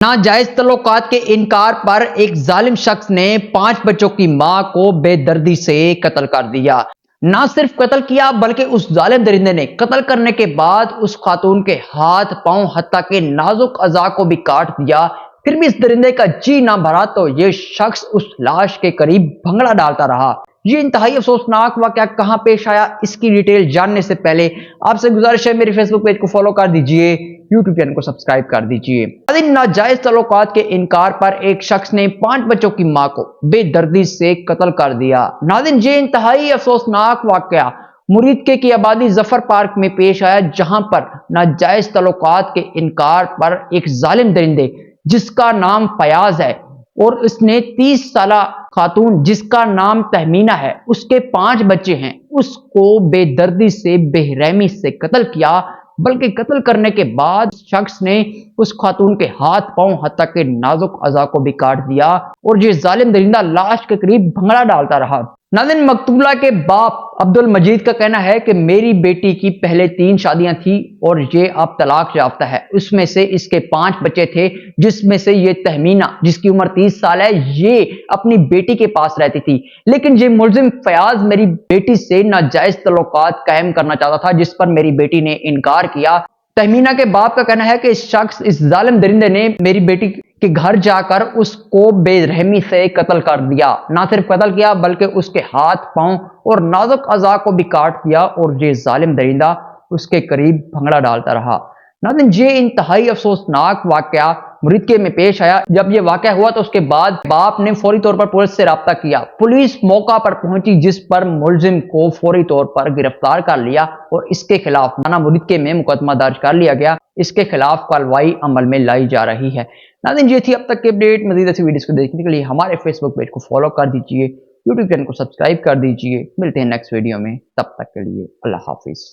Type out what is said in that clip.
नाजायज तल्लुकात के इनकार पर एक जालिम शख्स ने 5 बच्चों की मां को बेदर्दी से कत्ल कर दिया। ना सिर्फ कत्ल किया बल्कि उस जालिम दरिंदे ने कत्ल करने के बाद उस खातून के हाथ पांव हत्ता के नाजुक अज़ा को भी काट दिया। फिर भी इस दरिंदे का जी ना भरा तो ये शख्स उस लाश के करीब भंगड़ा डालता रहा। ये इंतहाई अफसोसनाक वाकया कहां पेश आया, इसकी डिटेल जानने से पहले आपसे गुजारिश है मेरे फेसबुक पेज को फॉलो कर दीजिए, यूट्यूब चैनल को सब्सक्राइब कर दीजिए। नाजायज तल्लुकात के इनकार पर एक शख्स ने 5 बच्चों की मां को बेदर्दी से कत्ल कर दिया। नाज़रीन, ये इंतहाई अफसोसनाक वाकया मुरीदके की आबादी जफर पार्क में पेश आया, जहां पर नाजायज तल्लुकात के इनकार पर एक जालिम दरिंदे जिसका नाम फयाज है और उसने 30 साल खातून जिसका नाम तहमीना है, उसके 5 बच्चे हैं, उसको बेदर्दी से बेरहमी से कत्ल किया। बल्कि कत्ल करने के बाद शख्स ने उस खातून के हाथ पांव हत्ता के नाजुक अज़ा को भी काट दिया और ये जालिम दरिंदा लाश के करीब भंगड़ा डालता रहा। नाज़रीन, मकतूला के बाप अब्दुल मजीद का कहना है कि मेरी बेटी की पहले 3 शादियां थी और ये अब तलाक याफ्ता है। उसमें से इसके 5 बच्चे थे, जिसमें से ये तहमीना जिसकी उम्र 30 साल है, ये अपनी बेटी के पास रहती थी। लेकिन ये मुलजिम फयाज मेरी बेटी से नाजायज तल्लुकात कायम करना चाहता था, जिस पर मेरी बेटी ने इनकार किया। तहमीना के बाप का कहना है कि इस शख्स, इस जालिम दरिंदे ने मेरी बेटी के घर जाकर उसको बेरहमी से कत्ल कर दिया। ना सिर्फ कत्ल किया बल्कि उसके हाथ पांव और नाजुक अज़ा को भी काट दिया और ये जालिम दरिंदा उसके करीब भंगड़ा डालता रहा। नाज़रीन, ये इंतहाई अफसोसनाक वाकया मुरीदके में पेश आया। जब ये वाकया हुआ तो उसके बाद बाप ने फौरी तौर पर पुलिस से राब्ता किया। पुलिस मौका पर पहुंची, जिस पर मुलजिम को फौरी तौर पर गिरफ्तार कर लिया और इसके खिलाफ थाना मुरीदके में मुकदमा दर्ज कर लिया गया। इसके खिलाफ कार्रवाई अमल में लाई जा रही है। नाज़रीन, ये थी अब तक की अपडेट। मज़ीद ऐसी वीडियोस को देखने के लिए हमारे फेसबुक पेज को फॉलो कर दीजिए, यूट्यूब चैनल को सब्सक्राइब कर दीजिए। मिलते हैं नेक्स्ट वीडियो में, तब तक के लिए अल्लाह हाफिज।